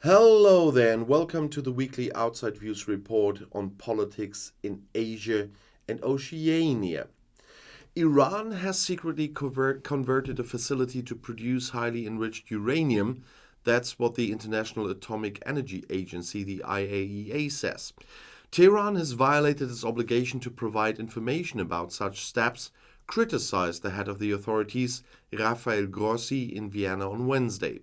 Hello there, and welcome to the weekly Outside Views report on politics in Asia and Oceania. Iran has secretly converted a facility to produce highly enriched uranium. That's what the International Atomic Energy Agency, the IAEA, says. Tehran has violated its obligation to provide information about such steps, criticized the head of the authorities, Rafael Grossi, in Vienna on Wednesday.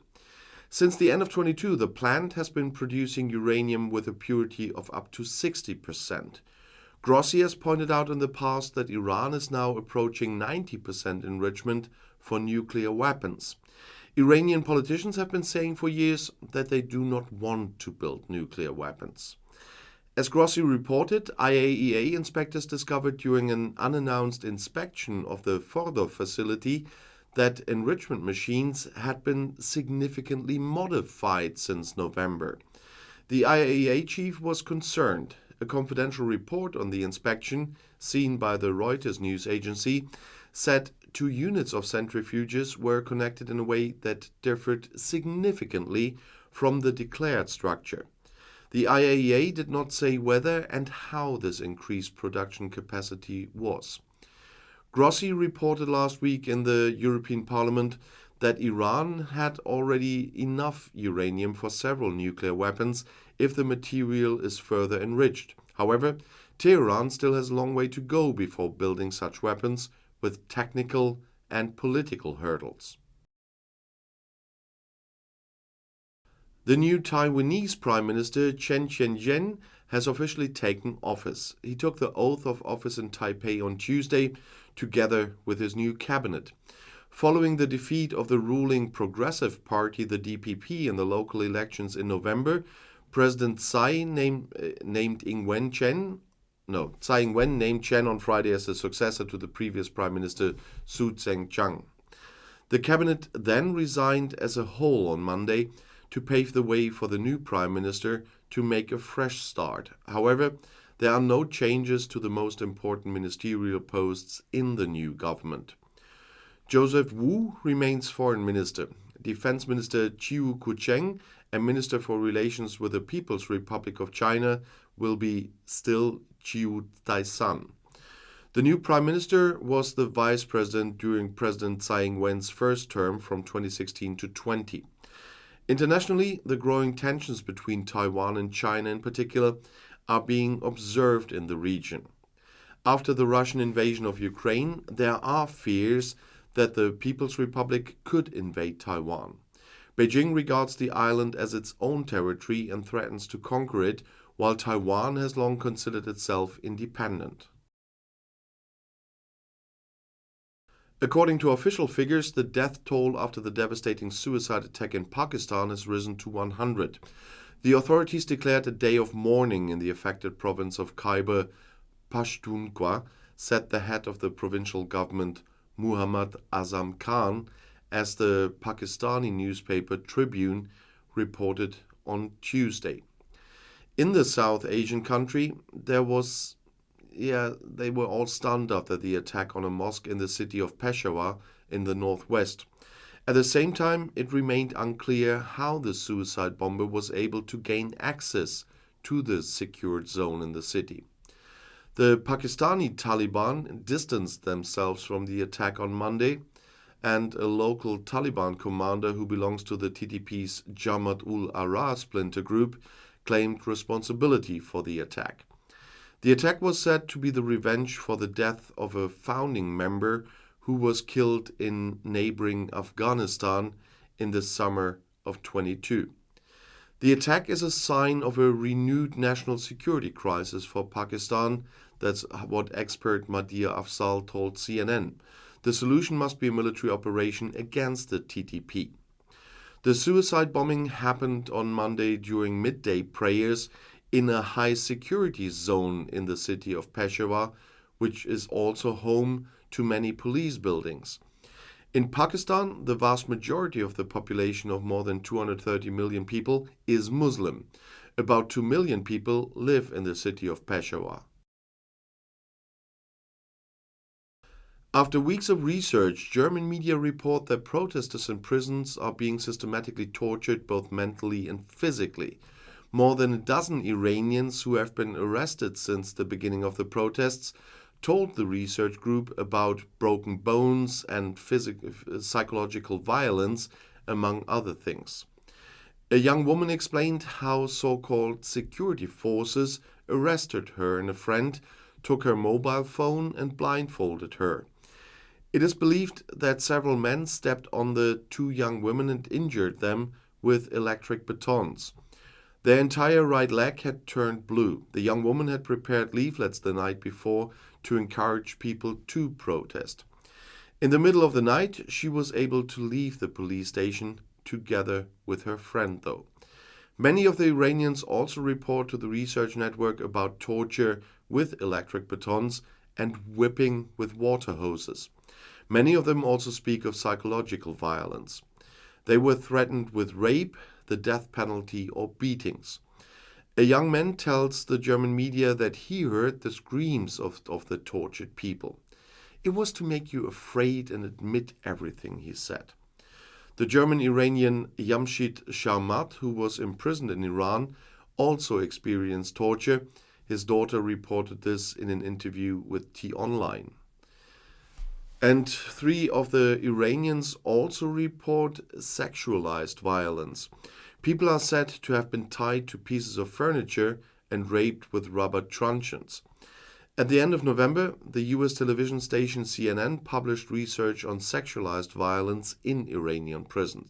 Since the end of 22, the plant has been producing uranium with a purity of up to 60%. Grossi has pointed out in the past that Iran is now approaching 90% enrichment for nuclear weapons. Iranian politicians have been saying for years that they do not want to build nuclear weapons. As Grossi reported, IAEA inspectors discovered during an unannounced inspection of the Fordow facility that enrichment machines had been significantly modified since November. The IAEA chief was concerned. A confidential report on the inspection, seen by the Reuters news agency, said 2 units of centrifuges were connected in a way that differed significantly from the declared structure. The IAEA did not say whether and how this increased production capacity was. Grossi reported last week in the European Parliament that Iran had already enough uranium for several nuclear weapons if the material is further enriched. However, Tehran still has a long way to go before building such weapons, with technical and political hurdles. The new Taiwanese Prime Minister Chen Chien-jen has officially taken office. He took the oath of office in Taipei on Tuesday, together with his new cabinet. Following the defeat of the ruling Progressive Party, the DPP, in the local elections in November, President Tsai named Ing-wen named Chen on Friday as the successor to the previous Prime Minister Su Tseng-chang. The cabinet then resigned as a whole on Monday to pave the way for the new Prime Minister to make a fresh start. However, there are no changes to the most important ministerial posts in the new government. Joseph Wu remains Foreign Minister. Defense Minister Chiu Kucheng and Minister for Relations with the People's Republic of China will be still Chiu Tai-san. The new Prime Minister was the Vice President during President Tsai Ing-wen's first term from 2016 to 20. Internationally, the growing tensions between Taiwan and China in particular are being observed in the region. After the Russian invasion of Ukraine, there are fears that the People's Republic could invade Taiwan. Beijing regards the island as its own territory and threatens to conquer it, while Taiwan has long considered itself independent. According to official figures, the death toll after the devastating suicide attack in Pakistan has risen to 100. The authorities declared a day of mourning in the affected province of Khyber Pakhtunkhwa, said the head of the provincial government, Muhammad Azam Khan, as the Pakistani newspaper Tribune reported on Tuesday. In the South Asian country, they were all stunned after the attack on a mosque in the city of Peshawar in the northwest. At the same time, it remained unclear how the suicide bomber was able to gain access to the secured zone in the city. The Pakistani Taliban distanced themselves from the attack on Monday, and a local Taliban commander who belongs to the TTP's Jamaat-ul-Ahrar splinter group claimed responsibility for the attack. The attack was said to be the revenge for the death of a founding member who was killed in neighboring Afghanistan in the summer of 22. The attack is a sign of a renewed national security crisis for Pakistan. That's what expert Mahdia Afzal told CNN. The solution must be a military operation against the TTP. The suicide bombing happened on Monday during midday prayers in a high-security zone in the city of Peshawar, which is also home to many police buildings. In Pakistan, the vast majority of the population of more than 230 million people is Muslim. About 2 million people live in the city of Peshawar. After weeks of research, German media report that protesters in prisons are being systematically tortured both mentally and physically. More than a dozen Iranians who have been arrested since the beginning of the protests told the research group about broken bones and psychological violence, among other things. A young woman explained how so-called security forces arrested her and a friend, took her mobile phone and blindfolded her. It is believed that several men stepped on the two young women and injured them with electric batons. Their entire right leg had turned blue. The young woman had prepared leaflets the night before to encourage people to protest. In the middle of the night, she was able to leave the police station together with her friend, though. Many of the Iranians also report to the research network about torture with electric batons and whipping with water hoses. Many of them also speak of psychological violence. They were threatened with rape, the death penalty, or beatings. A young man tells the German media that he heard the screams of the tortured people. It was to make you afraid and admit everything, he said. The German-Iranian Jamshid Sharmat, who was imprisoned in Iran, also experienced torture. His daughter reported this in an interview with T-Online. And 3 of the Iranians also report sexualized violence. People are said to have been tied to pieces of furniture and raped with rubber truncheons. At the end of November, the US television station CNN published research on sexualized violence in Iranian prisons.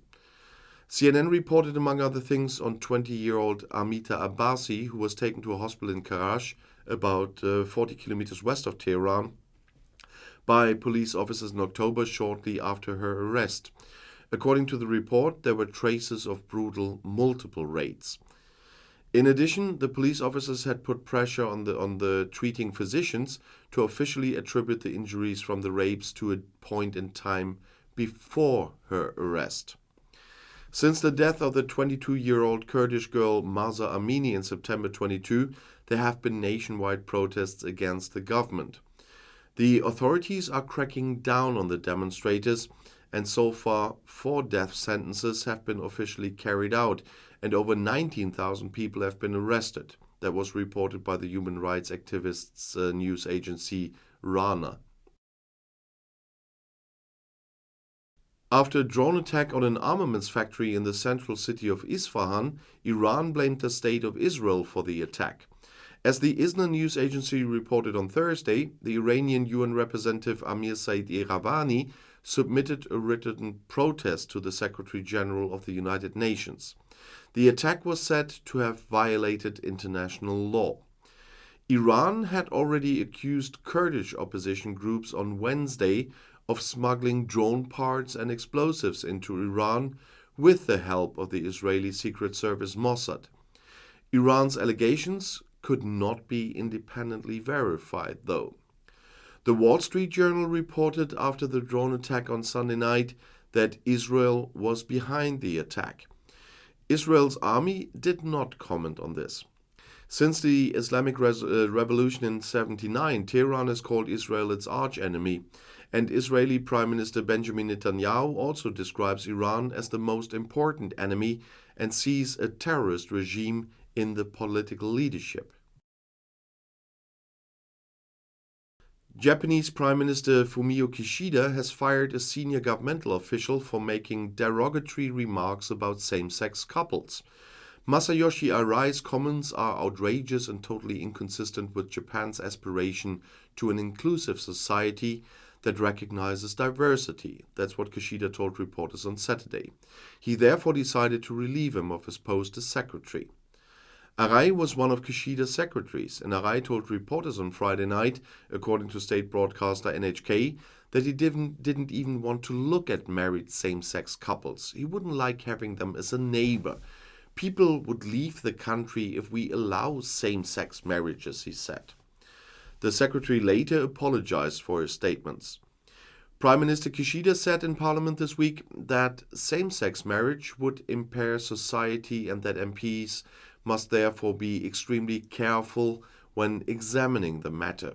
CNN reported, among other things, on 20-year-old Amita Abbasi, who was taken to a hospital in Karash, about 40 kilometers west of Tehran, by police officers in October shortly after her arrest. According to the report, there were traces of brutal multiple raids. In addition, the police officers had put pressure on the treating physicians to officially attribute the injuries from the rapes to a point in time before her arrest. Since the death of the 22-year-old Kurdish girl Mahsa Amini in September 22, there have been nationwide protests against the government. The authorities are cracking down on the demonstrators, and so far 4 death sentences have been officially carried out, and over 19,000 people have been arrested. That was reported by the human rights activists' news agency Rana. After a drone attack on an armaments factory in the central city of Isfahan, Iran blamed the state of Israel for the attack. As the ISNA news agency reported on Thursday, the Iranian UN representative Amir Said Iravani submitted a written protest to the Secretary General of the United Nations. The attack was said to have violated international law. Iran had already accused Kurdish opposition groups on Wednesday of smuggling drone parts and explosives into Iran with the help of the Israeli Secret Service Mossad. Iran's allegations could not be independently verified, though. The Wall Street Journal reported after the drone attack on Sunday night that Israel was behind the attack. Israel's army did not comment on this. Since the Islamic Revolution in 1979, Tehran has called Israel its archenemy, and Israeli Prime Minister Benjamin Netanyahu also describes Iran as the most important enemy and sees a terrorist regime in the political leadership. Japanese Prime Minister Fumio Kishida has fired a senior governmental official for making derogatory remarks about same-sex couples. Masayoshi Arai's comments are outrageous and totally inconsistent with Japan's aspiration to an inclusive society that recognizes diversity. That's what Kishida told reporters on Saturday. He therefore decided to relieve him of his post as secretary. Arai was one of Kishida's secretaries, and Arai told reporters on Friday night, according to state broadcaster NHK, that he didn't even want to look at married same-sex couples. He wouldn't like having them as a neighbor. People would leave the country if we allow same-sex marriages, he said. The secretary later apologized for his statements. Prime Minister Kishida said in Parliament this week that same-sex marriage would impair society and that MPs must therefore be extremely careful when examining the matter.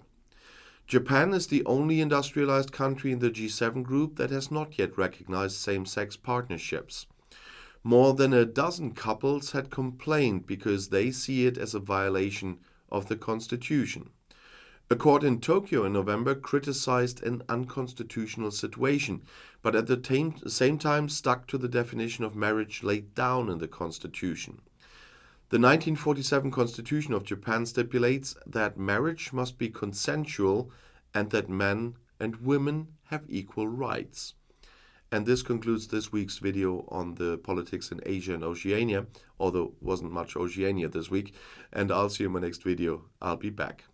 Japan is the only industrialized country in the G7 group that has not yet recognized same-sex partnerships. More than a dozen couples had complained because they see it as a violation of the constitution. A court in Tokyo in November criticized an unconstitutional situation, but at the same time stuck to the definition of marriage laid down in the constitution. The 1947 Constitution of Japan stipulates that marriage must be consensual and that men and women have equal rights. And this concludes this week's video on the politics in Asia and Oceania, although wasn't much Oceania this week, and I'll see you in my next video. I'll be back.